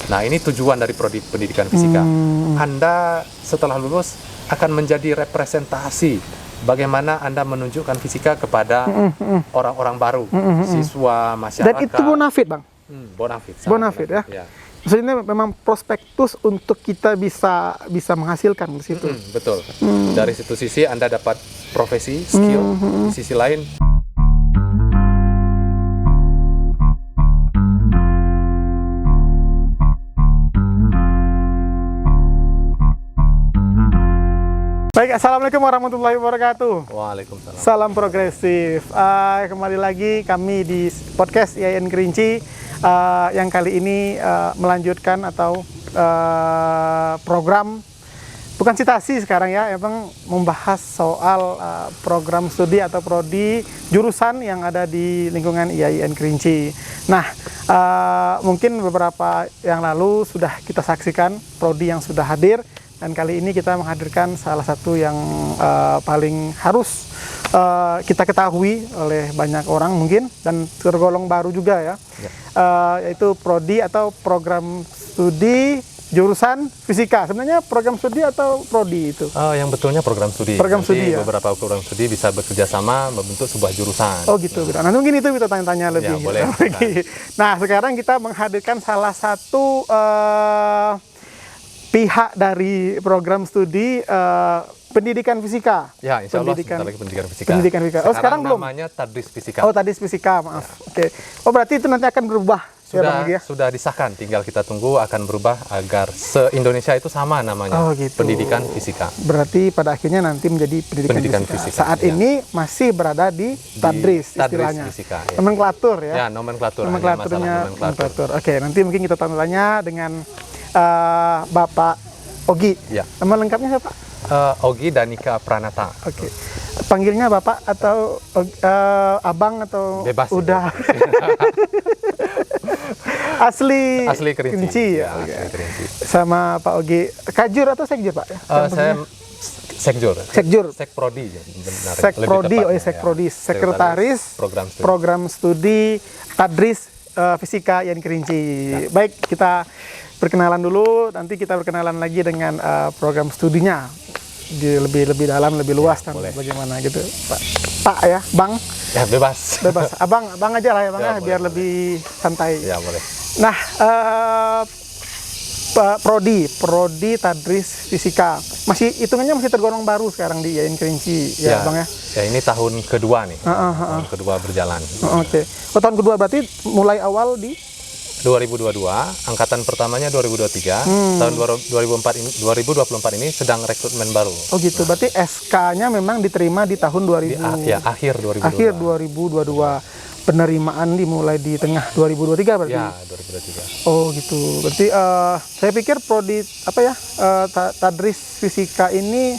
Nah, ini tujuan dari prodi pendidikan fisika. Anda setelah lulus akan menjadi representasi bagaimana Anda menunjukkan fisika kepada orang-orang baru, siswa, masyarakat. Dan itu bonafit, Bang. Bonafit. Bonafit ya. Maksudnya memang prospektus untuk kita bisa menghasilkan di situ. Betul. Dari situ sisi Anda dapat profesi, skill. Di sisi lain Baik, Assalamualaikum warahmatullahi wabarakatuh. Waalaikumsalam. Salam progresif. Kembali lagi kami di podcast IAIN Kerinci yang kali ini melanjutkan atau program, bukan citasi sekarang ya, emang membahas soal program studi atau prodi jurusan yang ada di lingkungan IAIN Kerinci. Nah, mungkin beberapa yang lalu sudah kita saksikan prodi yang sudah hadir. Dan kali ini kita menghadirkan salah satu yang paling harus kita ketahui oleh banyak orang mungkin, dan tergolong baru juga ya. Yaitu prodi atau program studi jurusan fisika. Sebenarnya program studi atau prodi itu? Yang betulnya program studi. Program studi ya? Beberapa program studi bisa bekerja sama membentuk sebuah jurusan. Oh gitu. Nah mungkin itu kita tanya-tanya lebih. Ya, boleh. Nah sekarang kita menghadirkan salah satu pihak dari program studi pendidikan fisika. Ya, insya Allah sebentar lagi pendidikan fisika. Pendidikan fisika. Sekarang belum? Namanya Tadris Fisika. Oh, Tadris Fisika, maaf. Ya. Oke. Oh, berarti itu nanti akan berubah. Sudah disahkan, tinggal kita tunggu akan berubah agar se-Indonesia itu sama namanya. Oh, gitu. Pendidikan Fisika. Berarti pada akhirnya nanti menjadi pendidikan fisika. Saat ini masih berada di Tadris istilahnya. Tadris Fisika. Ya. Nomenklatur ya. Ya, nomenklatur. Nomenklaturnya nomenklatur. Oke, nanti mungkin kita tanya dengan Bapak Ogi. Ya. Nama lengkapnya siapa? Ogi Danika Pranata. Oke. Panggilnya Bapak atau Abang atau bebas udah? Asli Kerinci. Ya. Asli Kerinci. Sama Pak Ogi. Kajur atau sekjur, Pak? Saya Sekjur. Sekprodi. Sekprodi, Sekprodi. Sekretaris program studi Tadris Fisika IAIN Kerinci. Ya. Baik, kita perkenalan dulu, nanti kita berkenalan lagi dengan program studinya di lebih dalam, lebih luas dan bagaimana gitu, Pak ya, Bang. Ya bebas. Abang aja lah ya, Bang ya, biar lebih santai. Ya boleh. Nah, prodi Tadris Fisika hitungannya masih tergolong baru sekarang di IAIN Kerinci ya, Bang ya. Ya ini tahun kedua nih, tahun kedua berjalan. Oke. Tahun kedua berarti mulai awal di 2022, angkatan pertamanya 2023, tahun 2024 ini sedang rekrutmen baru. Oh gitu, berarti SK-nya memang diterima di tahun 2000. Akhir 2022. Akhir 2022. Penerimaan dimulai di tengah 2023 berarti. Ya, 2023. Oh gitu. Berarti saya pikir prodi Tadris Fisika ini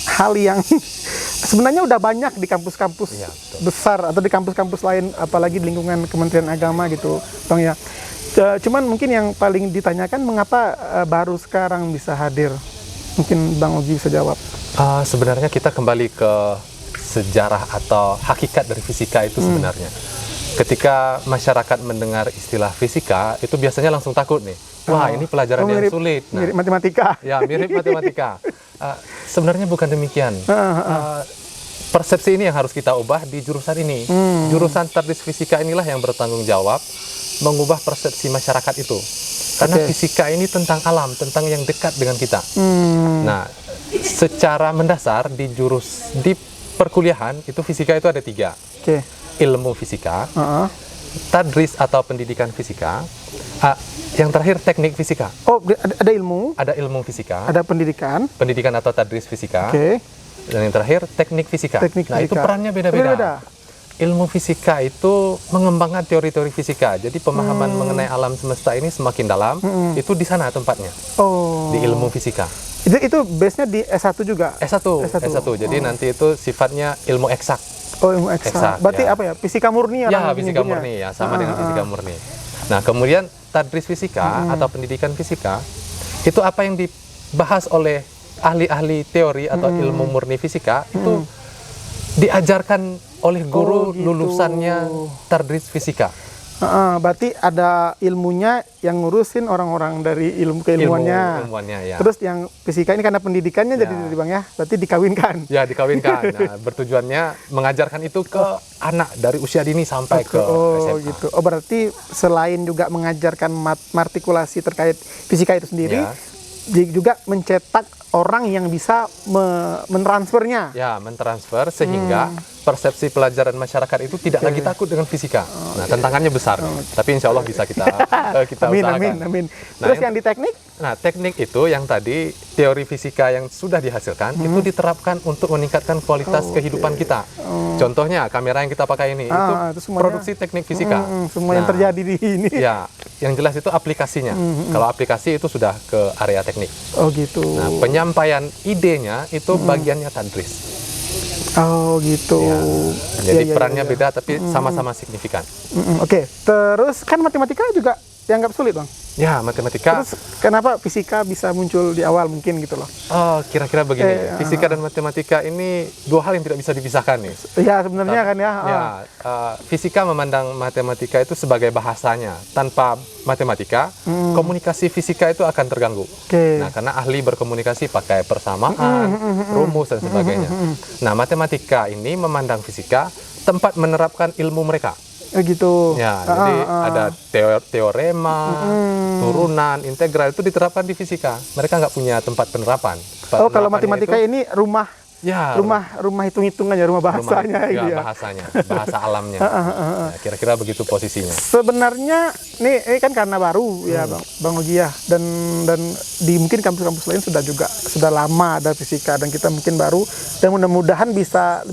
hal yang sebenarnya udah banyak di kampus-kampus besar atau di kampus-kampus lain, apalagi di lingkungan Kementerian Agama gitu, Bang ya. Cuman mungkin yang paling ditanyakan mengapa baru sekarang bisa hadir? Mungkin Bang Ogi bisa jawab. Sebenarnya kita kembali ke sejarah atau hakikat dari fisika itu sebenarnya. Ketika masyarakat mendengar istilah fisika, itu biasanya langsung takut nih. Wah, ini pelajaran yang sulit. Nah, mirip matematika. Ya, mirip matematika. Sebenarnya bukan demikian. Persepsi ini yang harus kita ubah di jurusan ini. Jurusan Tadris Fisika inilah yang bertanggung jawab mengubah persepsi masyarakat itu. Karena fisika ini tentang alam, tentang yang dekat dengan kita. Nah, secara mendasar di perkuliahan itu fisika itu ada 3. Ilmu fisika, Tadris atau pendidikan fisika, yang terakhir teknik fisika. Oh, ada ilmu? Ada ilmu fisika. Ada pendidikan. Pendidikan atau Tadris fisika. Dan yang terakhir teknik fisika. Nah, itu perannya beda-beda. Ilmu fisika itu mengembangkan teori-teori fisika. Jadi pemahaman mengenai alam semesta ini semakin dalam. Itu di sana tempatnya. Di ilmu fisika. Itu base-nya di S1 juga? S1. Jadi nanti itu sifatnya ilmu eksak. Oh, ilmu eksak. Berarti apa ya? Fisika murni? Ya, fisika murni ya, sama dengan fisika murni. Nah, kemudian Tadris Fisika atau pendidikan fisika itu apa yang dibahas oleh ahli-ahli teori atau ilmu murni fisika itu diajarkan oleh guru lulusannya Tadris Fisika. Berarti ada ilmunya yang ngurusin orang-orang dari ilmu keilmuannya. Ilmuannya ya. Terus yang fisika ini karena pendidikannya jadi dari Bang ya, berarti dikawinkan. Ya, dikawinkan. Nah, bertujuannya mengajarkan itu ke anak dari usia dini sampai ke SMA. Gitu. Oh, berarti selain juga mengajarkan artikulasi terkait fisika itu sendiri, Ya. juga mencetak orang yang bisa mentransfernya. Ya, mentransfer sehingga persepsi pelajaran masyarakat itu tidak lagi takut dengan fisika. Nah, tantangannya besar. Tapi insya Allah bisa kita usahakan. Amin. Nah, Terus yang di teknik? Nah, teknik itu yang tadi teori fisika yang sudah dihasilkan itu diterapkan untuk meningkatkan kualitas kehidupan kita. Contohnya kamera yang kita pakai ini itu semuanya, produksi teknik fisika. Semua yang terjadi di ini. Ya, yang jelas itu aplikasinya. Kalau aplikasi itu sudah ke area teknik. Oh gitu. Nah, penyampaian idenya itu bagiannya tadris. Oh gitu. Ya, jadi perannya beda tapi sama-sama signifikan. Oke. Terus kan matematika juga dianggap sulit, Bang. Ya, matematika. Terus kenapa fisika bisa muncul di awal mungkin gitu loh? Oh, kira-kira begini. Fisika dan matematika ini dua hal yang tidak bisa dipisahkan nih. Ya, sebenarnya kan ya. Ya, fisika memandang matematika itu sebagai bahasanya. Tanpa matematika, komunikasi fisika itu akan terganggu. Nah, karena ahli berkomunikasi pakai persamaan, rumus dan sebagainya. Nah, matematika ini memandang fisika tempat menerapkan ilmu mereka. Gitu. Ya, jadi ada teorema, turunan, integral itu diterapkan di fisika. Mereka nggak punya tempat penerapan. Oh, kalau matematika ini rumah hitung-hitungan ya, rumah bahasanya ya, bahasanya, bahasa alamnya. Ya, kira-kira begitu posisinya. Sebenarnya ini kan karena baru ya Bang Ogi ya, dan di mungkin kampus-kampus lain sudah lama ada fisika dan kita mungkin baru, dan mudah-mudahan bisa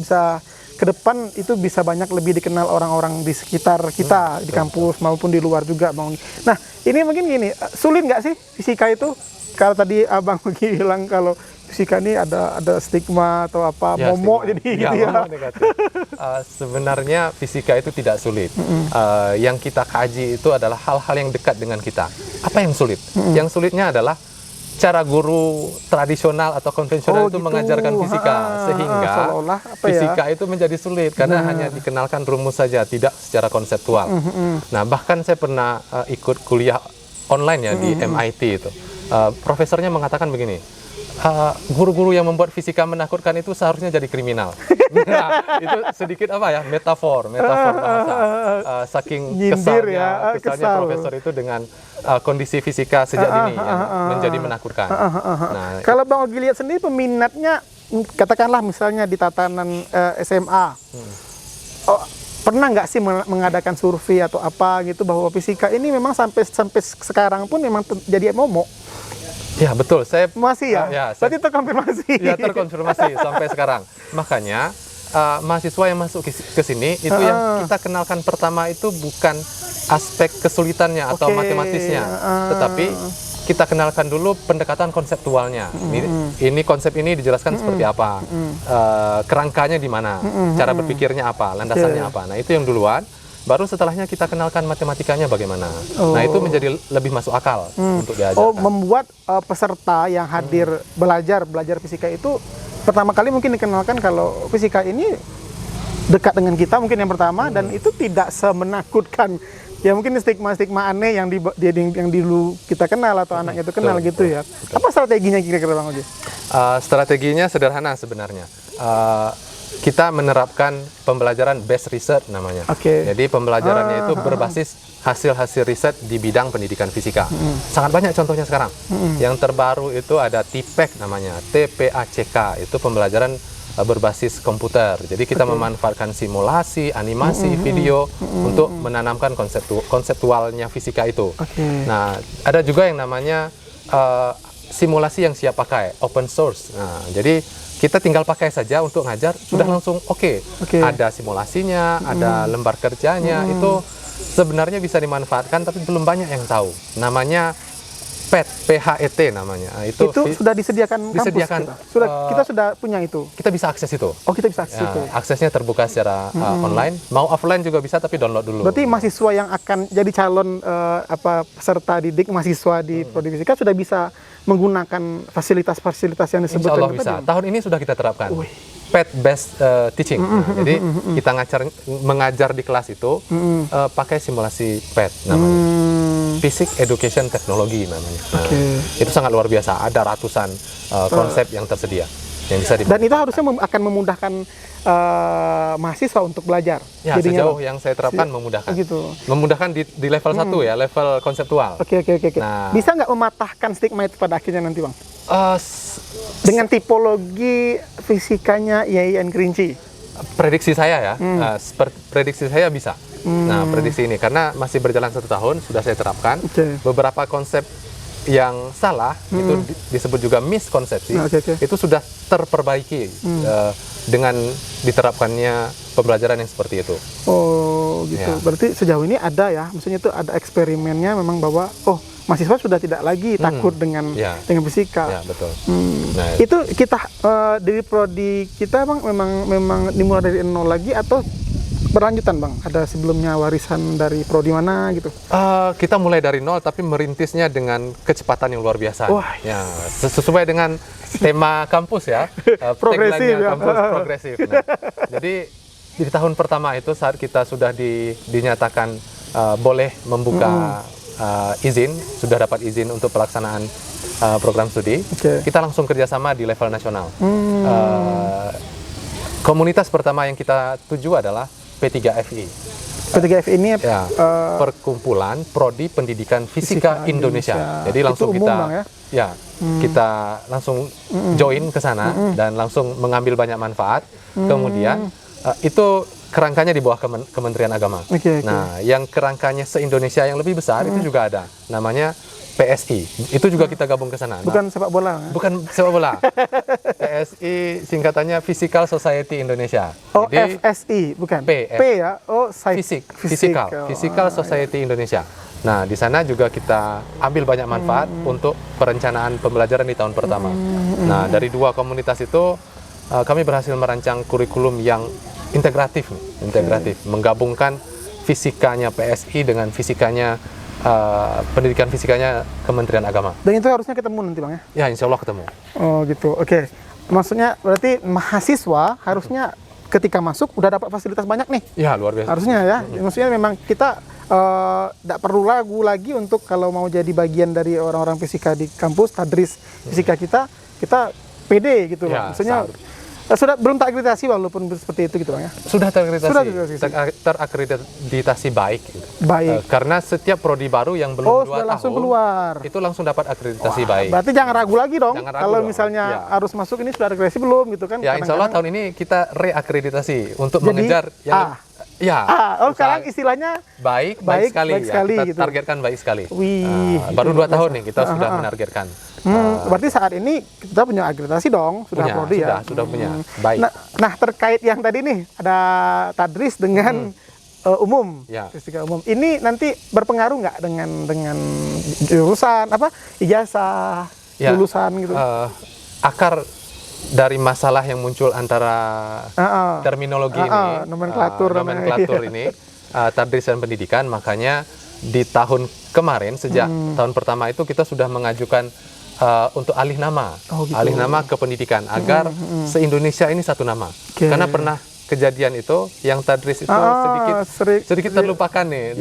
ke depan itu bisa banyak lebih dikenal orang-orang di sekitar kita di kampus maupun di luar juga, Bang Ogi. Nah, ini mungkin gini, sulit nggak sih fisika itu? Kalau tadi Abang Ogi bilang kalau fisika ini ada stigma atau apa, ya, momok stigma. jadi gitu ya. Sebenarnya fisika itu tidak sulit. Yang kita kaji itu adalah hal-hal yang dekat dengan kita. Apa yang sulit? Yang sulitnya adalah cara guru tradisional atau konvensional itu gitu. mengajarkan fisika, sehingga fisika itu menjadi sulit karena hanya dikenalkan rumus saja, tidak secara konseptual. Nah, bahkan saya pernah ikut kuliah online ya di MIT itu. Profesornya mengatakan begini, guru-guru yang membuat fisika menakutkan itu seharusnya jadi kriminal. Nah, itu sedikit metafor bahasa. Saking kesalnya profesor itu dengan kondisi fisika sejak dini yang menjadi menakutkan. Nah, kalau Bang Ogi lihat sendiri peminatnya, katakanlah misalnya di tatanan SMA, pernah nggak sih mengadakan survei atau apa gitu bahwa fisika ini memang sampai sekarang pun memang jadi momok? Ya betul, saya masih berarti terkonfirmasi. Ya, terkonfirmasi sampai sekarang. Makanya mahasiswa yang masuk ke sini itu yang kita kenalkan pertama itu bukan aspek kesulitannya atau matematisnya, tetapi kita kenalkan dulu pendekatan konseptualnya. Ini konsep ini dijelaskan seperti apa, kerangkanya di mana, cara berpikirnya apa, landasannya apa. Nah, itu yang duluan. Baru setelahnya kita kenalkan matematikanya bagaimana. Nah, itu menjadi lebih masuk akal untuk diajarkan. Oh, membuat peserta yang hadir belajar fisika itu pertama kali mungkin dikenalkan kalau fisika ini dekat dengan kita mungkin yang pertama, dan itu tidak semenakutkan. Ya mungkin stigma-stigma aneh yang dulu kita kenal atau anaknya itu kenal gitu ya. Apa strateginya kira-kira, Bang Ogi? Strateginya sederhana sebenarnya. Kita menerapkan pembelajaran based research namanya. Jadi pembelajarannya itu berbasis hasil-hasil riset di bidang pendidikan fisika. Sangat banyak contohnya sekarang. Yang terbaru itu ada TPACK namanya, TPACK, itu pembelajaran berbasis komputer. Jadi kita memanfaatkan simulasi, animasi, video untuk menanamkan konseptualnya fisika itu. Nah, ada juga yang namanya simulasi yang siap pakai, open source. Nah, jadi kita tinggal pakai saja untuk ngajar, sudah langsung ada simulasinya, ada lembar kerjanya, itu sebenarnya bisa dimanfaatkan, tapi belum banyak yang tahu. Namanya PET namanya. Itu sudah disediakan kampus kita? Kita sudah punya itu? Kita bisa akses itu. Oh, kita bisa akses itu? Aksesnya terbuka secara online, mau offline juga bisa, tapi download dulu. Berarti mahasiswa yang akan jadi calon peserta didik mahasiswa di Prodi Fisika sudah bisa menggunakan fasilitas-fasilitas yang disebutkan. Insya Allah bisa. Tahun ini sudah kita terapkan. PET based teaching. Nah, jadi kita mengajar di kelas itu pakai simulasi PET namanya. Physics Education Technology namanya. Nah, itu sangat luar biasa. Ada ratusan konsep yang tersedia yang bisa Dan itu harusnya akan memudahkan mahasiswa untuk belajar. Ya, sejauh yang saya terapkan memudahkan. Gitu. Memudahkan di level 1 ya, level konseptual. Oke. Nah, bisa nggak mematahkan stigma itu pada akhirnya nanti, Bang? Dengan tipologi fisikanya IAIN Kerinci. Prediksi saya ya, prediksi saya bisa. Nah, prediksi ini karena masih berjalan 1 tahun sudah saya terapkan. Beberapa konsep yang salah itu disebut juga miskonsepsi. Itu sudah terperbaiki dengan diterapkannya pembelajaran yang seperti itu. Oh, gitu. Ya. Berarti sejauh ini ada ya, maksudnya itu ada eksperimennya memang bahwa mahasiswa sudah tidak lagi takut dengan fisika. Ya, betul. Nah, itu kita dari prodi kita Bang memang dimulai dari nol lagi atau berlanjutan, Bang? Ada sebelumnya warisan dari prodi mana gitu? Kita mulai dari nol tapi merintisnya dengan kecepatan yang luar biasa. Wah, ya, sesuai dengan tema kampus ya. Progresif ya. Kampus progresif. Nah, jadi di tahun pertama itu saat kita sudah dinyatakan boleh membuka izin, sudah dapat izin untuk pelaksanaan program studi, kita langsung kerjasama di level nasional. Komunitas pertama yang kita tuju adalah P3FI. P3FI ini ya, Perkumpulan Prodi Pendidikan Fisika Indonesia. Jadi langsung kita kita langsung join ke sana dan langsung mengambil banyak manfaat. Kemudian itu kerangkanya di bawah Kementerian Agama. Nah, yang kerangkanya se-Indonesia yang lebih besar itu juga ada. Namanya PSI. Itu juga kita gabung ke sana. Bukan sepak bola. Bukan sepak bola. PSI singkatannya Physical Society Indonesia. Jadi, FSI, bukan. P ya. Physical Society Indonesia. Nah, di sana juga kita ambil banyak manfaat untuk perencanaan pembelajaran di tahun pertama. Nah, dari 2 komunitas itu kami berhasil merancang kurikulum yang integratif, menggabungkan fisikanya PSI dengan fisikanya pendidikan fisikanya Kementerian Agama. Dan itu harusnya ketemu nanti, Bang ya? Ya, insya Allah ketemu. Oh gitu, oke. Maksudnya berarti mahasiswa harusnya ketika masuk udah dapat fasilitas banyak nih? Ya, luar biasa. Harusnya ya, maksudnya memang kita tidak perlu ragu lagi untuk kalau mau jadi bagian dari orang-orang fisika di kampus, tadris fisika kita pede gitu, Bang. Maksudnya belum terakreditasi walaupun seperti itu gitu, Bang ya? Sudah terakreditasi baik. Gitu. Baik. Karena setiap prodi baru yang belum 2 tahun langsung keluar. Itu langsung dapat akreditasi baik. Berarti jangan ragu lagi dong. Kalau misalnya harus masuk ini sudah akreditasi belum gitu kan? Ya, insya Allah tahun ini kita reakreditasi untuk mengejar yang sekarang istilahnya baik sekali. Kita gitu. targetkan baik sekali. gitu, Baru 2 tahun nih kita sudah menargetkan. Berarti saat ini kita punya akreditasi dong, sudah prodi ya? Sudah punya, baik. Nah, terkait yang tadi nih, ada tadris dengan umum, fisika umum. Ini nanti berpengaruh nggak dengan jurusan, ijazah, lulusan gitu? Akar dari masalah yang muncul antara terminologi ini, nomenklatur ini, tadris dan pendidikan, makanya di tahun kemarin, sejak tahun pertama itu kita sudah mengajukan untuk alih nama ke pendidikan agar se-Indonesia ini satu nama. Karena pernah kejadian itu yang tadris itu sedikit terlupakan nih.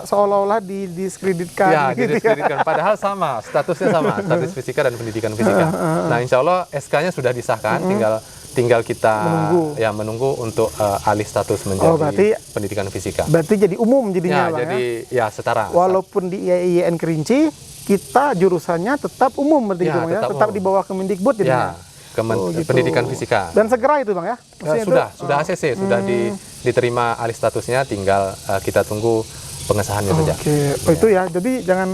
Seolah-olah didiskreditkan. Ya, didiskreditkan. Padahal sama, statusnya sama, tadris fisika dan pendidikan fisika. Nah, insya Allah SK-nya sudah disahkan, tinggal kita menunggu untuk alih status menjadi pendidikan fisika. Berarti jadi umum jadinya, Bang, jadi setara. Walaupun di IAIN Kerinci kita jurusannya tetap umum berarti gitu, Bang, tetap di bawah Kemendikbud jadinya. Gitu. Pendidikan fisika. Dan segera itu, Bang ya? Sudah ACC, sudah diterima alih statusnya, tinggal kita tunggu pengesahannya saja. Itu ya. Jadi jangan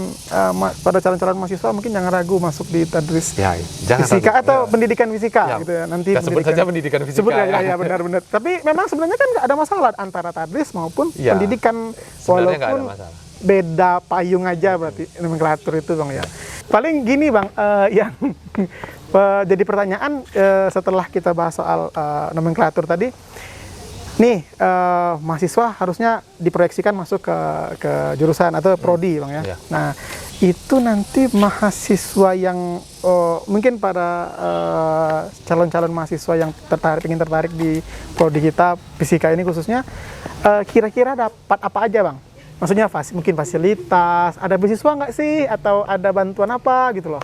pada calon-calon mahasiswa mungkin jangan ragu masuk di tadris fisika atau pendidikan fisika gitu ya. Nanti sebut saja pendidikan fisika. Ya, benar-benar. Tapi memang sebenarnya kan nggak ada masalah antara tadris maupun pendidikan, sebenarnya nggak ada masalah. Beda payung aja berarti nomenklatur itu, Bang ya. Paling gini, Bang, yang jadi pertanyaan setelah kita bahas soal nomenklatur tadi, nih mahasiswa harusnya diproyeksikan masuk ke jurusan atau prodi, Bang ya. Nah, itu nanti mahasiswa yang mungkin para calon-calon mahasiswa yang ingin tertarik di prodi kita fisika ini khususnya, kira-kira dapat apa aja Bang? Maksudnya mungkin fasilitas, ada beasiswa nggak sih, atau ada bantuan apa gitu loh?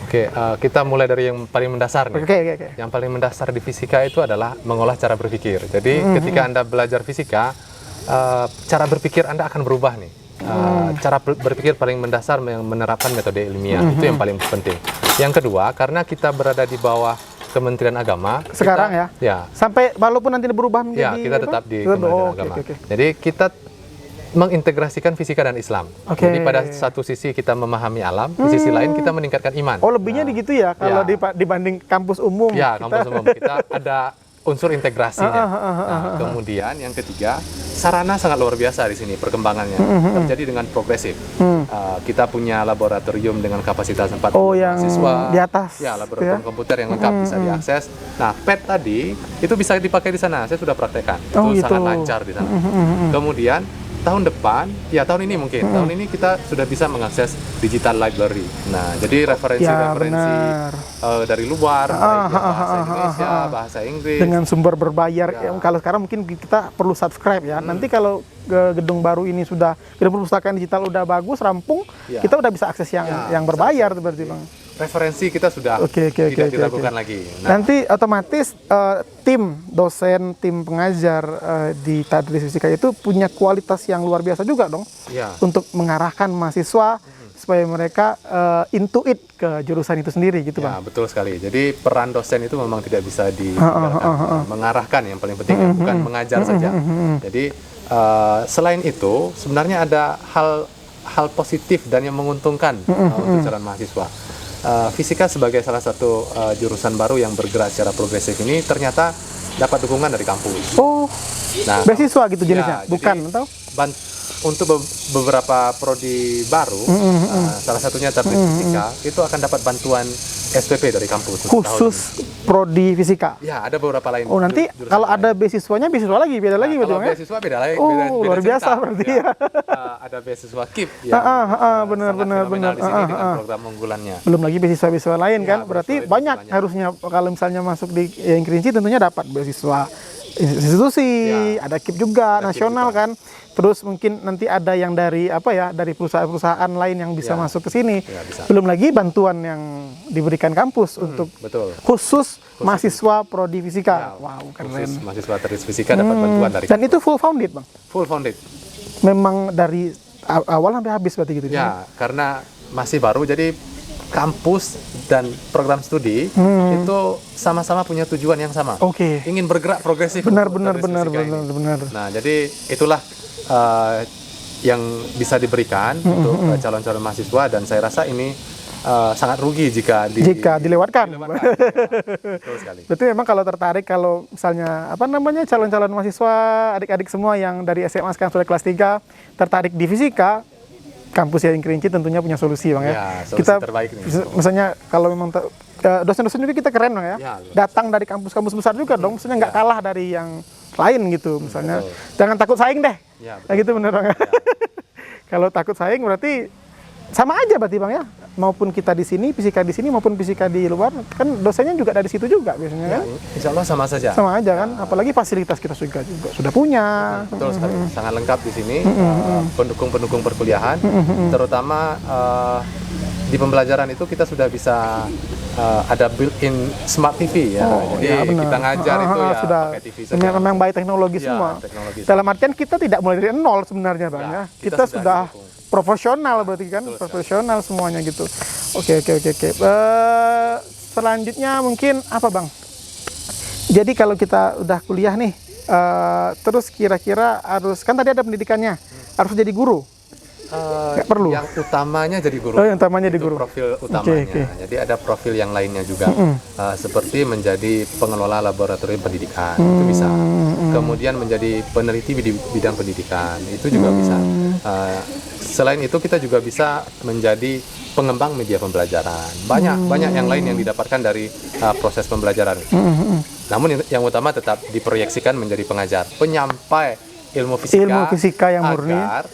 Oke, kita mulai dari yang paling mendasar nih. Oke. Yang paling mendasar di fisika itu adalah mengolah cara berpikir. Jadi ketika Anda belajar fisika, cara berpikir Anda akan berubah nih. Cara berpikir paling mendasar yang menerapkan metode ilmiah, itu yang paling penting. Yang kedua, karena kita berada di bawah Kementerian Agama sekarang kita, ya, sampai walaupun nanti berubah menjadi kita tetap di Kementerian Agama. Jadi kita mengintegrasikan fisika dan Islam. Jadi pada satu sisi kita memahami alam, di sisi lain kita meningkatkan iman. Oh, lebihnya begitu ya kalau dibanding kampus umum. Ya, kampus umum kita ada unsur integrasinya. Kemudian yang ketiga, sarana sangat luar biasa di sini perkembangannya, terjadi dengan progresif. Kita punya laboratorium dengan kapasitas 40 mahasiswa di atas. Ya, laboratorium komputer yang lengkap bisa diakses. Nah, PET tadi itu bisa dipakai di sana. Saya sudah praktekkan. Itu sangat lancar di sana. Kemudian tahun depan, tahun ini mungkin, tahun ini kita sudah bisa mengakses digital library. Nah, jadi referensi-referensi dari luar, bahasa Indonesia, bahasa Inggris. Dengan sumber berbayar, kalau sekarang mungkin kita perlu subscribe ya. Nanti kalau gedung baru ini sudah, gedung perpustakaan digital udah bagus, rampung, kita udah bisa akses yang berbayar berarti Bang. Referensi kita sudah tidak diragukan lagi. Nah, nanti otomatis tim dosen, tim pengajar di Tadris Fisika itu punya kualitas yang luar biasa juga dong, untuk mengarahkan mahasiswa supaya mereka intuit ke jurusan itu sendiri gitu Bang. Betul sekali. Jadi peran dosen itu memang tidak bisa ditinggalkan, mengarahkan yang paling penting, bukan mengajar saja. Jadi selain itu sebenarnya ada hal positif dan yang menguntungkan untuk calon mahasiswa. Fisika sebagai salah satu jurusan baru yang bergerak secara progresif ini ternyata dapat dukungan dari kampus. Oh, nah, beasiswa gitu jenisnya, bukan atau? Untuk beberapa prodi baru, salah satunya Tadris Fisika, itu akan dapat bantuan SPP dari kampus. Khusus prodi fisika? Ya, ada beberapa lain. Oh, nanti kalau ada beasiswanya, beasiswa lagi, beda lagi kalau beasiswa beda lagi. Oh, luar biasa berarti ya. Ada beasiswa KIP benar. di sini dengan program unggulannya. Belum lagi beasiswa lain kan, berarti banyak harusnya kalau misalnya masuk di yang Kerinci tentunya dapat beasiswa institusi, ada KIP juga, ada nasional KIP kan. Terus mungkin nanti ada yang dari dari perusahaan-perusahaan lain yang bisa masuk ke sini. Belum lagi bantuan yang diberikan kampus untuk khusus mahasiswa prodi fisika. Wow, keren. Khusus mahasiswa Tadris Fisika dapat bantuan dari Dan itu full funded, Bang. Full funded. Memang dari awal sampai habis berarti gitu. Ya, karena masih baru jadi kampus dan program studi itu sama-sama punya tujuan yang sama. Ingin bergerak progresif. Benar. Nah, jadi itulah yang bisa diberikan untuk calon-calon mahasiswa, dan saya rasa ini sangat rugi jika dilewatkan. Betul sekali. Berarti memang kalau tertarik, kalau misalnya calon-calon mahasiswa, adik-adik semua yang dari SMA sekarang sudah kelas 3 tertarik di fisika, kampus yang Kerinci tentunya punya solusi Bang ya. Solusi kita terbaik nih. Misalnya kalau memang dosen-dosen juga kita keren Bang ya. Datang dari kampus-kampus besar juga dong, maksudnya nggak kalah dari yang lain gitu misalnya. Jangan takut saing deh. Nah gitu bener Bang. Kalau takut saing berarti sama aja berarti Bang ya. Maupun kita di sini, fisika di sini maupun fisika di luar, kan dosennya juga dari situ juga biasanya kan. Insya Allah sama saja. Sama aja kan, apalagi fasilitas kita juga sudah punya. Betul sekali, sangat lengkap di sini. Pendukung-pendukung perkuliahan, terutama di pembelajaran itu kita sudah bisa ada built-in smart TV ya. Jadi kita ngajar itu sudah pakai TV saja. Memang by teknologi semua. Dalam artian kita tidak mulai dari nol sebenarnya Bang ya. Kita sudah profesional berarti kan, profesional semuanya gitu. Oke. Selanjutnya mungkin apa Bang? Jadi kalau kita udah kuliah nih, terus kira-kira harus, kan tadi ada pendidikannya, harus jadi guru? Nggak perlu. Yang utamanya jadi guru. Yang utamanya jadi guru. Profil utamanya. Jadi ada profil yang lainnya juga, seperti menjadi pengelola laboratorium pendidikan, itu bisa. Kemudian menjadi peneliti di bidang pendidikan, itu juga bisa. Selain itu kita juga bisa menjadi pengembang media pembelajaran. Banyak yang lain yang didapatkan dari proses pembelajaran. Namun yang utama tetap diproyeksikan menjadi pengajar, penyampai ilmu fisika yang murni. Agar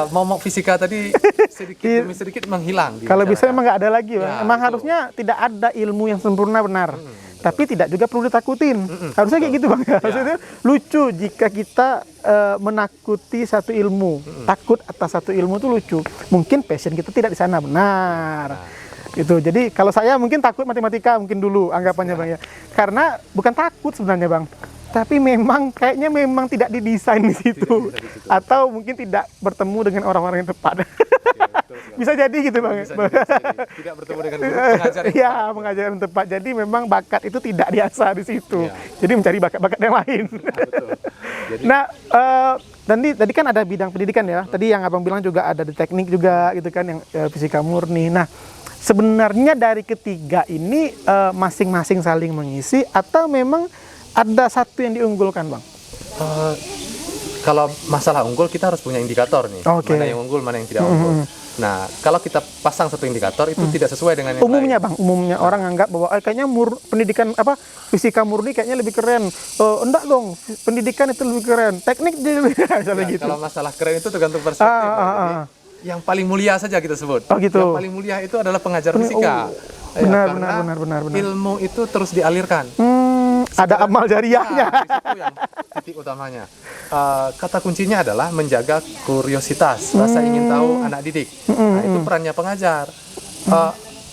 momok fisika tadi sedikit demi sedikit menghilang. Kalau bisa masyarakat. memang nggak ada lagi, Bang. Ya, Emang betul. harusnya tidak ada ilmu yang sempurna benar. Tapi tidak juga perlu ditakutin. Harusnya kayak gitu, Bang. Harusnya itu lucu jika kita menakuti satu ilmu. Takut atas satu ilmu itu lucu. Mungkin passion kita tidak di sana, benar. Gitu. Jadi kalau saya mungkin takut matematika mungkin dulu anggapannya, Bang ya. Karena bukan takut sebenarnya, Bang. Tapi memang kayaknya memang tidak didesain di situ. Atau mungkin tidak bertemu dengan orang-orang yang tepat. Bisa jadi gitu, Bang. Bisa jadi. Tidak bertemu dengan guru pengajar yang Iya, mengajar yang tepat. Jadi memang bakat itu tidak diasah di situ. Iya. Jadi mencari bakat-bakat yang lain. betul. Jadi, Nah, tadi kan ada bidang pendidikan ya. Tadi yang Abang bilang juga ada di teknik juga gitu kan, yang fisika murni. Nah, sebenarnya dari ketiga ini masing-masing saling mengisi atau memang ada satu yang diunggulkan, Bang? kalau masalah unggul kita harus punya indikator nih. Oke. Mana yang unggul, mana yang tidak unggul. Nah, kalau kita pasang satu indikator itu tidak sesuai dengan yang Umumnya, lain. Bang, umumnya orang anggap bahwa kayaknya pendidikan fisika murni kayaknya lebih keren. Enggak dong, pendidikan itu lebih keren. Teknik jadi lebih keren, misalnya Ya, gitu. kalau masalah keren itu tergantung perspektif. Jadi, yang paling mulia saja kita sebut. Oh, gitu. Yang paling mulia itu adalah pengajar fisika. Benar, karena benar. ilmu itu terus dialirkan. Ada amal jariahnya. Nah, di situ yang titik utamanya. Kata kuncinya adalah menjaga kuriositas, rasa ingin tahu anak didik. Nah, itu perannya pengajar.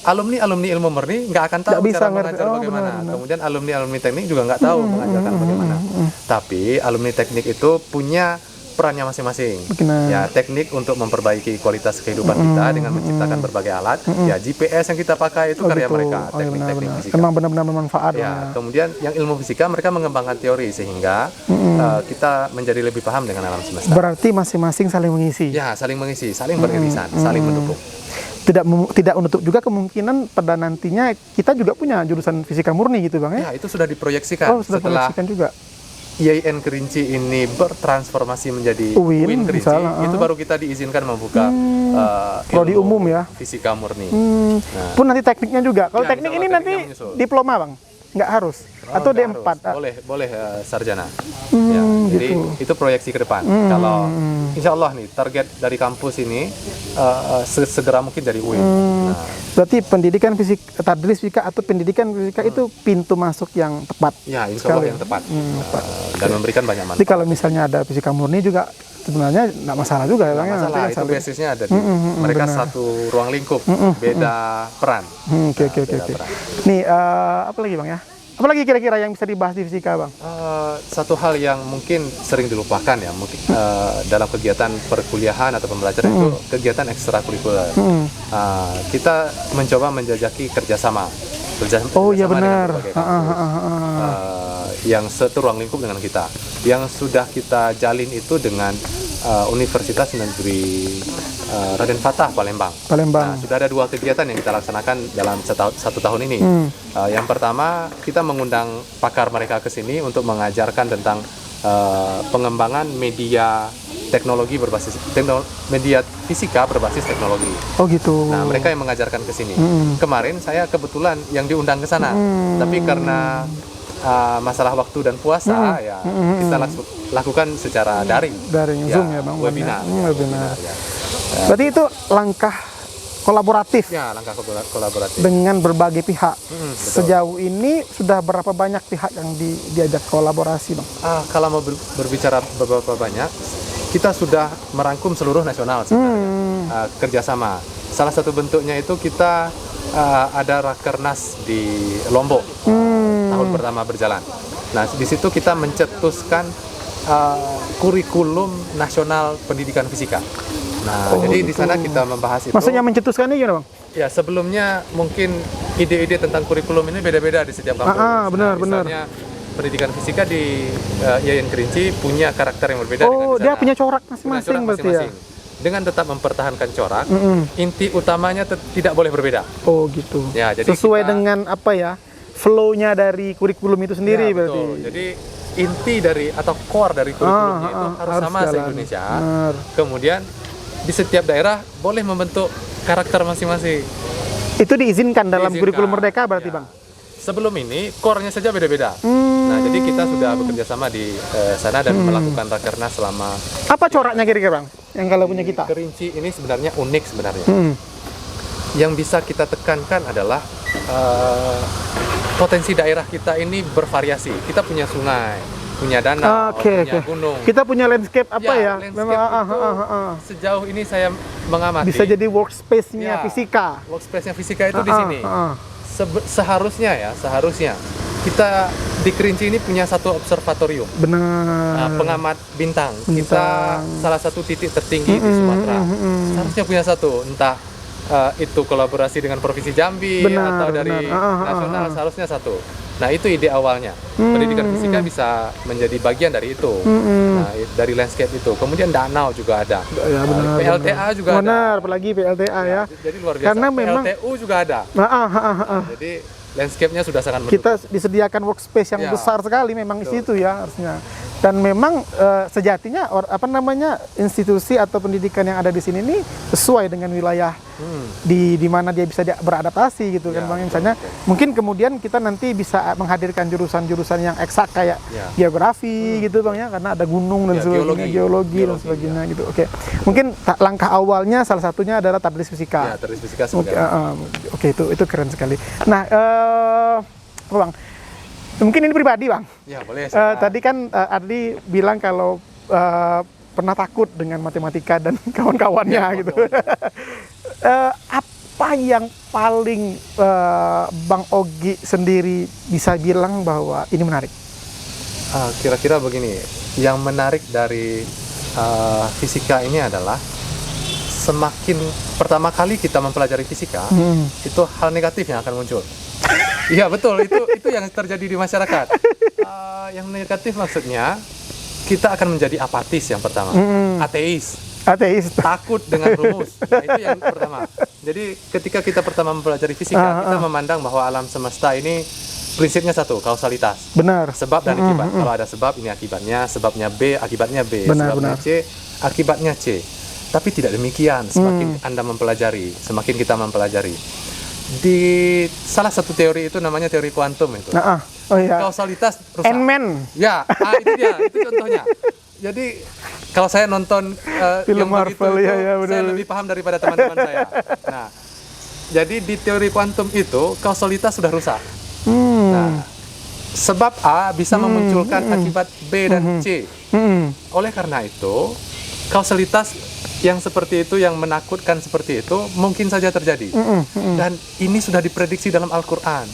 Alumni ilmu murni nggak akan tahu Nggak bisa cara ngerti. mengajar Oh, bagaimana. benar. Kemudian alumni teknik juga nggak tahu mengajarkan bagaimana. Tapi alumni teknik itu punya perannya masing-masing. Benar. Ya, teknik untuk memperbaiki kualitas kehidupan kita dengan menciptakan berbagai alat. Ya, GPS yang kita pakai itu karya gitu. mereka, Oh, iya, teknik-teknik benar. fisika. Emang benar-benar bermanfaat. Bang, Ya, ya. kemudian yang ilmu fisika mereka mengembangkan teori sehingga kita menjadi lebih paham dengan alam semesta. Berarti masing-masing saling mengisi. Ya, saling mengisi, saling beririsan, saling mendukung. Tidak menutup juga kemungkinan pada nantinya kita juga punya jurusan fisika murni gitu, Bang ya. Ya, itu sudah diproyeksikan Oh, sudah setelah proyeksikan juga. IAIN Kerinci ini bertransformasi menjadi UIN, Kerinci, misalnya, itu baru kita diizinkan membuka prodi ilmu umum ya. fisika murni. Pun nanti tekniknya juga. Kalau Ya, teknik insya ini Allah nanti tekniknya menyusul. diploma, Bang? Nggak harus. Atau Nggak D4. harus. Boleh sarjana. Ya, jadi itu proyeksi ke depan. Kalau insya Allah nih target dari kampus ini segera mungkin dari UIN. Nah, Berarti pendidikan tadris fisika atau pendidikan fisika itu pintu masuk yang tepat. ya, insya Allah Sekali. yang tepat. Dan memberikan banyak Jadi manfaat. kalau misalnya ada fisika murni juga sebenarnya nggak masalah juga ya, Bang. Nggak ya. Nanti masalah, kan itu saling- basisnya ada di mereka satu ruang lingkup, beda peran. Oke. Beda peran. Nih, apa lagi, Bang ya? Apa lagi kira-kira yang bisa dibahas di fisika, Bang? Satu hal yang mungkin sering dilupakan ya, mungkin dalam kegiatan perkuliahan atau pembelajaran itu kegiatan ekstrakurikuler. Kita mencoba menjajaki kerjasama. Oh iya Kerjasama dengan benar. berbagai kampus. Yang satu ruang lingkup dengan kita. Yang sudah kita jalin itu dengan Universitas Negeri Raden Fatah Palembang. Palembang. Nah, sudah ada 2 kegiatan yang kita laksanakan dalam satu tahun ini. Yang pertama, kita mengundang pakar mereka ke sini untuk mengajarkan tentang pengembangan media teknologi berbasis media fisika berbasis teknologi. Oh gitu. Nah, mereka yang mengajarkan ke sini. Kemarin saya kebetulan yang diundang ke sana, tapi karena masalah waktu dan puasa, ya kita lakukan secara daring. Daring, Zoom ya, Bang. Webinar. Webinar. Ya. Berarti itu langkah kolaboratif Ya, langkah kolaboratif. dengan berbagai pihak. Betul. Sejauh ini sudah berapa banyak pihak yang diajak kolaborasi, Bang? Kalau mau berbicara beberapa banyak, kita sudah merangkum seluruh nasional sebenarnya. Kerjasama. Salah satu bentuknya itu kita ada rakernas di Lombok tahun pertama berjalan. Nah, di situ kita mencetuskan kurikulum nasional pendidikan fisika. Nah, jadi di sana kita membahas itu. Maksudnya mencetuskannya gimana, Bang? Ya, sebelumnya mungkin ide-ide tentang kurikulum ini beda-beda di setiap kampus. benar. Misalnya pendidikan fisika di IAIN Kerinci punya karakter yang berbeda dengan Oh, di dia sana. punya corak Punya masing-masing corak berarti ya. masing-masing. Dengan tetap mempertahankan corak, inti utamanya tidak boleh berbeda. Oh, gitu. Ya, jadi sesuai kita- dengan apa ya? Flow-nya dari kurikulum itu sendiri Ya, berarti. betul. Jadi inti dari atau core dari kurikulumnya itu harus sama jalan. se-Indonesia. Benar. Kemudian di setiap daerah boleh membentuk karakter masing-masing. Itu diizinkan dalam Diizinkan. kurikulum merdeka berarti, Ya. Bang? Sebelum ini core-nya saja beda-beda. Nah, jadi kita sudah bekerja sama di sana dan melakukan rakernas selama Apa coraknya kira-kira, Bang? yang kalau punya kita? Kerinci ini sebenarnya unik sebenarnya. Hmm. Yang bisa kita tekankan adalah potensi daerah kita ini bervariasi. Kita punya sungai, punya danau, punya gunung. Kita punya landscape apa ya? Landscape itu sejauh ini saya mengamati. Bisa jadi workspace-nya fisika. Workspace-nya fisika itu di sini. Seharusnya kita di Kerinci ini punya satu observatorium. Benar. Pengamat bintang. Kita salah satu titik tertinggi di Sumatera. Seharusnya punya satu, entah itu kolaborasi dengan Provinsi Jambi atau dari nasional, seharusnya satu. Nah, itu ide awalnya. Pendidikan fisika bisa menjadi bagian dari itu. Nah, dari landscape itu. Kemudian danau juga ada. Ya, benar, PLTA juga ada. Benar, apalagi PLTA ya. Jadi luar biasa. Karena memang PLTU juga ada. Jadi landscape-nya sudah sangat mendukung. Kita disediakan workspace yang besar sekali memang di situ ya harusnya. Dan memang sejatinya institusi atau pendidikan yang ada di sini ini sesuai dengan wilayah di mana dia bisa beradaptasi gitu kan Bang. Misalnya mungkin kemudian kita nanti bisa menghadirkan jurusan-jurusan yang eksak kayak geografi gitu Bang ya, karena ada gunung dan sebagainya, geologi dan sebagainya gitu. Oke. Mungkin langkah awalnya salah satunya adalah tadlis fisika. Ya, tadlis fisika Oke, itu keren sekali. Nah, Bang, mungkin ini pribadi Bang. Ya, boleh. Tadi kan Ardi bilang kalau pernah takut dengan matematika dan kawan-kawannya gitu. Apa yang paling Bang Ogi sendiri bisa bilang bahwa ini menarik? Kira-kira begini, yang menarik dari fisika ini adalah semakin pertama kali kita mempelajari fisika, itu hal negatif yang akan muncul. Iya betul, itu yang terjadi di masyarakat. Yang negatif maksudnya kita akan menjadi apatis yang pertama, ateis, takut dengan rumus. Nah, itu yang pertama. Jadi ketika kita pertama mempelajari fisika, kita memandang bahwa alam semesta ini prinsipnya satu, kausalitas. Benar. Sebab dan akibat. Kalau ada sebab, ini akibatnya. Sebabnya B, akibatnya B. Sebabnya C, akibatnya C. Tapi tidak demikian. Semakin Anda mempelajari, semakin kita mempelajari. Di salah satu teori itu namanya teori kuantum itu. Kausalitas rusak. Ant-Man. Ya, itu dia, itu contohnya. Jadi kalau saya nonton film Marvel saya lebih paham daripada teman-teman saya. Nah, jadi di teori kuantum itu kausalitas sudah rusak. Nah, sebab A bisa memunculkan akibat B dan C. Oleh karena itu, kausalitas yang seperti itu, yang menakutkan seperti itu, mungkin saja terjadi. Dan ini sudah diprediksi dalam Al-Quran.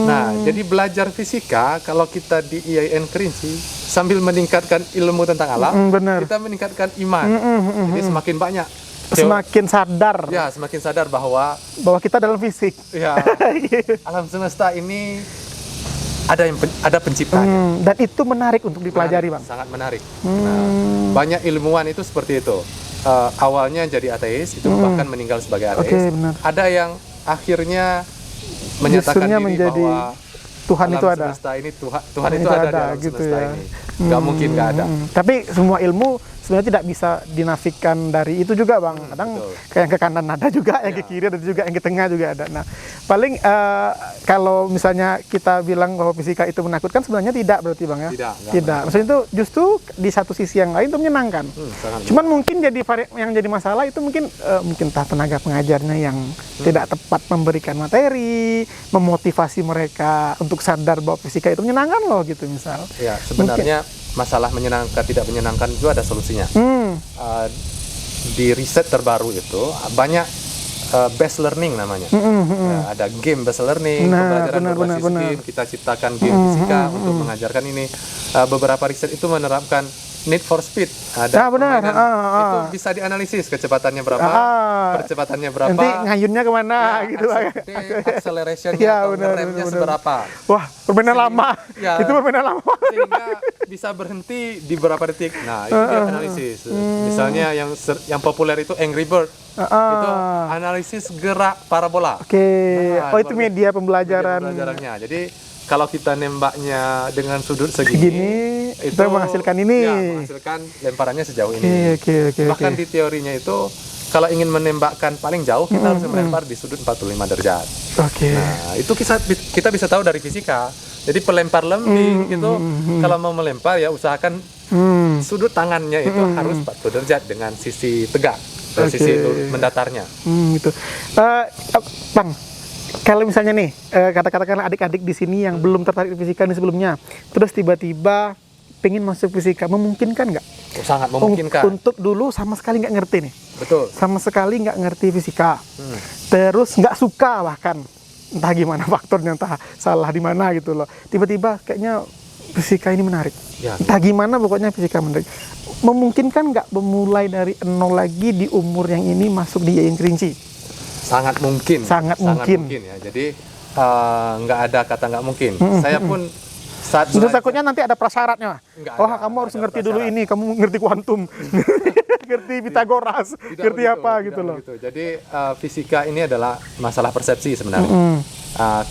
Nah, jadi belajar fisika, kalau kita di IAIN Kerinci, sambil meningkatkan ilmu tentang alam, kita meningkatkan iman. Jadi semakin banyak. Semakin sadar. Ya, semakin sadar bahwa kita dalam fisik. Ya, alam semesta ini ada penciptanya. Dan itu menarik untuk dipelajari, Bang. Sangat menarik. Nah, banyak ilmuwan itu seperti itu. Awalnya jadi ateis, itu bahkan meninggal sebagai ateis. Ada yang akhirnya menyatakan diri menjadi bahwa Tuhan alam itu ada. Semesta ini Tuhan itu ada di alam gitu semesta ya. ini. Nggak mungkin nggak ada. Tapi semua ilmu sebenarnya tidak bisa dinafikan dari itu juga, Bang. Kadang kayak yang ke kanan ada juga, yang ke kiri ada juga, yang ke tengah juga ada. Nah, paling kalau misalnya kita bilang bahwa fisika itu menakutkan, sebenarnya tidak berarti, Bang ya? Tidak. Maksudnya itu justru di satu sisi yang lain itu menyenangkan. Cuman mungkin yang jadi masalah itu mungkin entah tenaga pengajarnya yang tidak tepat memberikan materi, memotivasi mereka untuk sadar bahwa fisika itu menyenangkan loh gitu misal. Ya, sebenarnya masalah menyenangkan tidak menyenangkan itu ada solusinya. Di riset terbaru itu banyak based learning namanya. Ada game based learning, pembelajaran berbasis game. Kita ciptakan game fisika untuk mengajarkan ini. Beberapa riset itu menerapkan Need for Speed. Ada itu bisa dianalisis kecepatannya berapa, percepatannya berapa, nanti ngayunnya kemana gitu. Accelerationnya atau remnya seberapa. Wah, permainan lama. Itu permainan lama. Sehingga bisa berhenti di beberapa detik. Nah, itu dia analisis. Misalnya yang populer itu Angry Bird. Itu analisis gerak parabola. Itu media pembelajarannya. Jadi kalau kita nembaknya dengan sudut segini, itu menghasilkan ini. Ya, menghasilkan lemparannya sejauh ini. Bahkan di teorinya itu, kalau ingin menembakkan paling jauh, kita harus melempar di sudut 45 derajat. Nah, itu kita bisa tahu dari fisika. Jadi pelempar lembing itu kalau mau melempar ya usahakan sudut tangannya itu harus 40 derajat dengan sisi tegak dan sisi mendatarnya. Gitu. Bang, kalau misalnya nih katakanlah adik-adik di sini yang belum tertarik di fisika nih sebelumnya, terus tiba-tiba pengen masuk fisika, memungkinkan nggak? Sangat memungkinkan. Untuk dulu sama sekali nggak ngerti nih. Betul. Sama sekali nggak ngerti fisika. Terus nggak suka bahkan. Entah gimana faktornya, entah salah di mana gitu loh. Tiba-tiba kayaknya fisika ini menarik. Ya. Entah gimana pokoknya fisika menarik. Memungkinkan nggak memulai dari nol lagi di umur yang ini masuk di IAIN Kerinci? Sangat mungkin. Sangat mungkin ya. Jadi nggak ada kata nggak mungkin. Saya pun saat itu takutnya nanti ada prasyaratnya. Kamu harus ngerti dulu ini, kamu ngerti kuantum, ngerti Pitagoras, ngerti apa gitu loh. Jadi fisika ini adalah masalah persepsi sebenarnya.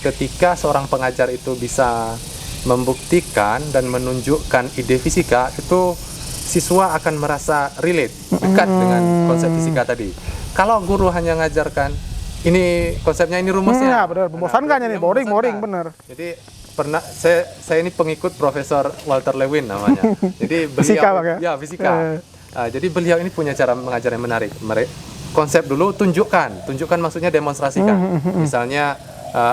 Ketika seorang pengajar itu bisa membuktikan dan menunjukkan ide fisika, itu siswa akan merasa relate, dekat dengan konsep fisika tadi. Kalau guru hanya ngajarkan ini konsepnya, ini rumusnya, benar, membosankan nih, boring bener. Jadi pernah saya ini pengikut Profesor Walter Lewin namanya. Jadi beliau fisika. Jadi beliau ini punya cara mengajar yang menarik. Konsep dulu tunjukkan maksudnya demonstrasikan. Misalnya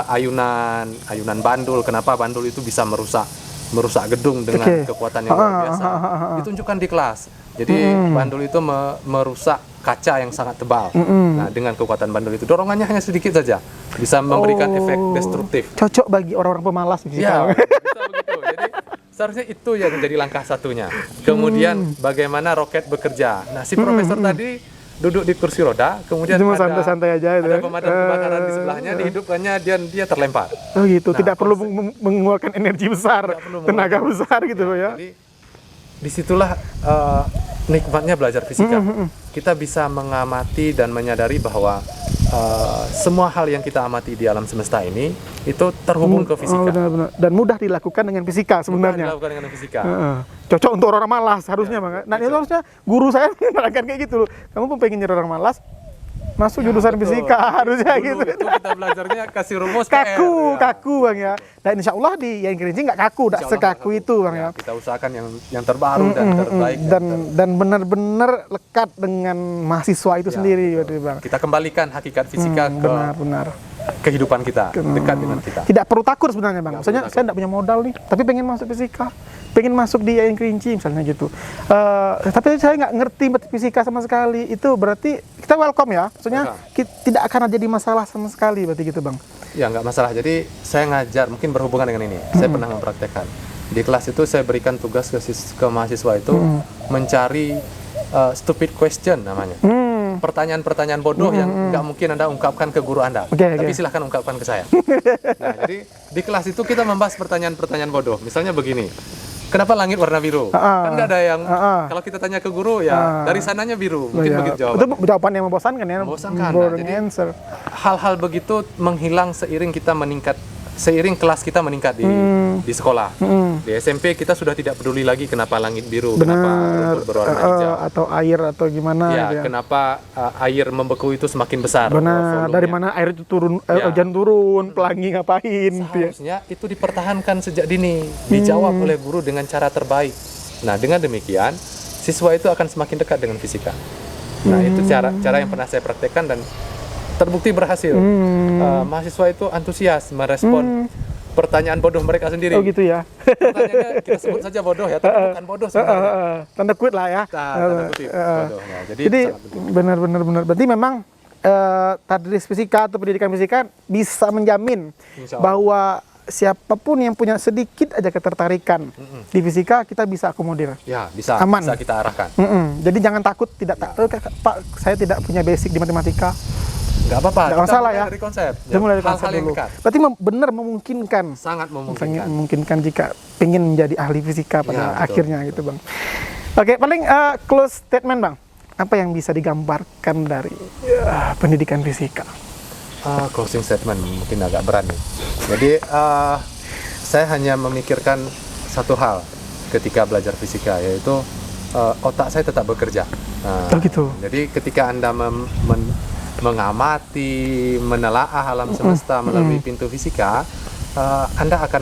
ayunan bandul, kenapa bandul itu bisa merusak gedung dengan kekuatan yang luar biasa. Ditunjukkan di kelas. Jadi bandul itu merusak kaca yang sangat tebal. Nah, dengan kekuatan bandul itu, dorongannya hanya sedikit saja, bisa memberikan efek destruktif. Cocok bagi orang-orang pemalas fisika. Ya, bisa begitu. Jadi seharusnya itu yang menjadi langkah satunya. Kemudian bagaimana roket bekerja. Nah, si profesor tadi duduk di kursi roda, kemudian santai-santai aja itu. Ada pemadam kebakaran di sebelahnya, dihidupkannya, dia terlempar. Oh gitu, tidak perlu mengeluarkan energi besar, tenaga besar gitu ya. Jadi disitulah nikmatnya belajar fisika. Kita bisa mengamati dan menyadari bahwa semua hal yang kita amati di alam semesta ini itu terhubung ke fisika. Benar. Dan mudah dilakukan dengan fisika sebenarnya. Mudah dilakukan dengan fisika. Cocok untuk orang malas harusnya, Bang. Nah, itu harusnya guru saya menerangkan kayak gitu loh. Kamu pun pengen jadi orang malas, masuk jurusan fisika harusnya dulu gitu. Itu kita belajarnya kasih rumus kaku Bang ya. Dan insya Allah di IAIN Kerinci nggak kaku, nggak sekaku itu Bang ya. Kita usahakan yang terbaru dan terbaik dan benar-benar lekat dengan mahasiswa itu sendiri, betul. Bang. Kita kembalikan hakikat fisika ke kehidupan kita, dekat dengan kita. Tidak perlu takut sebenarnya, Bang. Misalnya saya tidak punya modal nih, tapi pengen masuk fisika, pengen masuk di IAIN Kerinci misalnya gitu. Tapi saya nggak ngerti fisika sama sekali. Itu berarti kita welcome ya. Maksudnya tidak akan jadi masalah sama sekali berarti gitu, Bang. Ya, nggak masalah. Jadi saya ngajar, mungkin berhubungan dengan ini. Saya pernah mempraktekkan. Di kelas itu saya berikan tugas ke mahasiswa itu mencari stupid question namanya. Pertanyaan-pertanyaan bodoh yang nggak mungkin Anda ungkapkan ke guru Anda. Tapi silahkan ungkapkan ke saya. Nah, jadi di kelas itu kita membahas pertanyaan-pertanyaan bodoh. Misalnya begini. Kenapa langit warna biru? Kan nggak ada yang kalau kita tanya ke guru ya dari sananya biru, mungkin begitu jawabannya. Itu jawaban yang membosankan ya. Membosankan. Nah, jadi hal-hal begitu menghilang seiring kelas kita meningkat di sekolah. Di SMP kita sudah tidak peduli lagi kenapa langit biru, kenapa rumput berwarna hijau, atau air atau gimana. Ya, kenapa air membeku itu semakin besar. Benar. Dari mana air itu turun, hujan turun, pelangi ngapain? Seharusnya itu dipertahankan sejak dini, dijawab oleh guru dengan cara terbaik. Nah, dengan demikian siswa itu akan semakin dekat dengan fisika. Nah, itu cara yang pernah saya praktekkan dan terbukti berhasil. Mahasiswa itu antusias merespon pertanyaan bodoh mereka sendiri. Oh gitu ya. Pertanyaannya kita sebut saja bodoh ya, tapi bukan bodoh sebenarnya. Tanda kutip lah ya. Tanda kutip bodoh. Nah, jadi benar. Berarti memang tadris fisika atau pendidikan fisika bisa menjamin bahwa siapapun yang punya sedikit aja ketertarikan di fisika kita bisa akomodir. Ya, bisa. Aman. Bisa kita arahkan. Jadi jangan takut, Pak, saya tidak punya basic di matematika. Nggak apa-apa. Nggak masalah ya. Dari konsep. Mulai dari konsep hal-hal yang dulu. dekat. Berarti benar memungkinkan. Sangat memungkinkan. Memungkinkan jika ingin menjadi ahli fisika pada akhirnya gitu, Bang. Oke, paling close statement, Bang. Apa yang bisa digambarkan dari pendidikan fisika? Closing statement mungkin agak berat nih. Jadi saya hanya memikirkan satu hal ketika belajar fisika, yaitu otak saya tetap bekerja. Gitu. Jadi ketika Anda mengamati, menelaah alam semesta melalui pintu fisika, Anda akan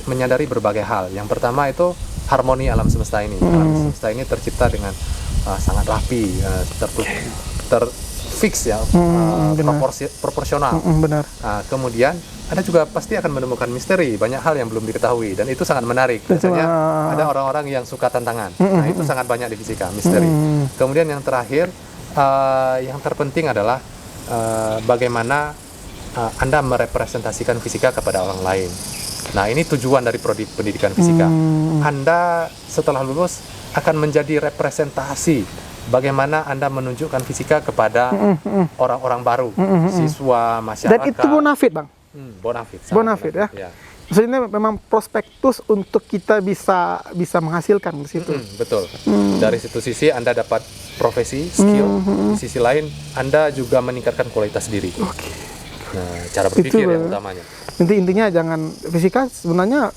menyadari berbagai hal. Yang pertama itu harmoni alam semesta ini. Alam semesta ini tercipta dengan sangat rapi, terfix ya, proporsional. Benar. Kemudian Anda juga pasti akan menemukan misteri, banyak hal yang belum diketahui, dan itu sangat menarik. Biasanya ada orang-orang yang suka tantangan. Nah, itu sangat banyak di fisika, misteri. Kemudian yang terakhir, yang terpenting adalah bagaimana Anda merepresentasikan fisika kepada orang lain. Nah, ini tujuan dari prodi pendidikan fisika. Anda setelah lulus akan menjadi representasi bagaimana Anda menunjukkan fisika kepada orang-orang baru, siswa, masyarakat. Dan itu bonafit, Bang. Bonafit. Bonafit ya. Maksudnya memang prospektus untuk kita bisa menghasilkan di situ. Betul. Dari situ sisi Anda dapat profesi, skill. Di sisi lain Anda juga meningkatkan kualitas diri. Nah, cara berpikir yang utamanya. Intinya jangan fisika sebenarnya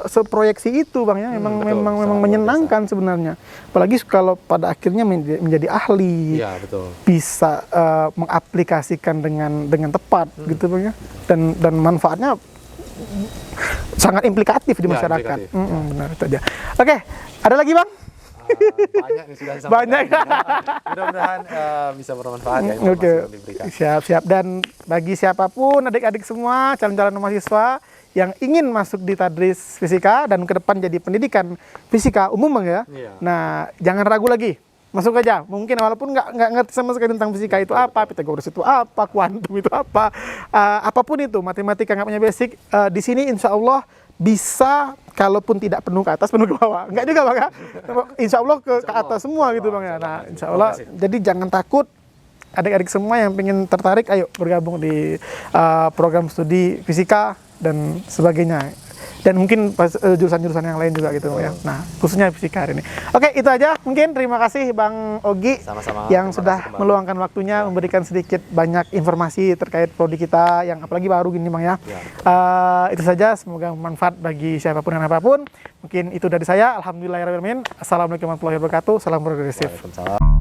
seproyeksi itu, Bang ya. Memang menyenangkan sebenarnya. Apalagi kalau pada akhirnya menjadi ahli. Iya, betul. Bisa mengaplikasikan dengan tepat gitu, Bang ya. Dan manfaatnya sangat implikatif di masyarakat. Benar itu aja. Oke, ada lagi, Bang? Banyak nih sudah disampaikan. Banyak. Mudah-mudahan bisa bermanfaat ya. Oke. Siap. Dan bagi siapapun adik-adik semua calon-calon mahasiswa yang ingin masuk di Tadris Fisika dan ke depan jadi pendidikan fisika umum, Bang ya. Nah, jangan ragu lagi. Masuk aja. Mungkin walaupun nggak ngerti sama sekali tentang fisika itu apa, Pythagoras itu apa, kuantum itu apa, apapun itu, matematika nggak punya basic, di sini insya Allah bisa, kalaupun tidak penuh ke atas, penuh ke bawah. Enggak juga, Bang ya. Insya Allah ke atas semua gitu, Bang ya. Nah, insya Allah. Jadi jangan takut. Adik-adik semua yang ingin tertarik, ayo bergabung di program studi fisika dan sebagainya. Dan mungkin jurusan-jurusan yang lain juga gitu, ya. Nah, khususnya fisika hari ini. Oke, itu aja. Mungkin terima kasih Bang Ogi yang sudah meluangkan waktunya memberikan sedikit banyak informasi terkait prodi kita yang apalagi baru gini, Bang ya. Itu saja, semoga bermanfaat bagi siapapun dan apapun. Mungkin itu dari saya. Alhamdulillahirrahmanirrahim. Assalamualaikum warahmatullahi wabarakatuh. Salam progresif. Waalaikumsalam.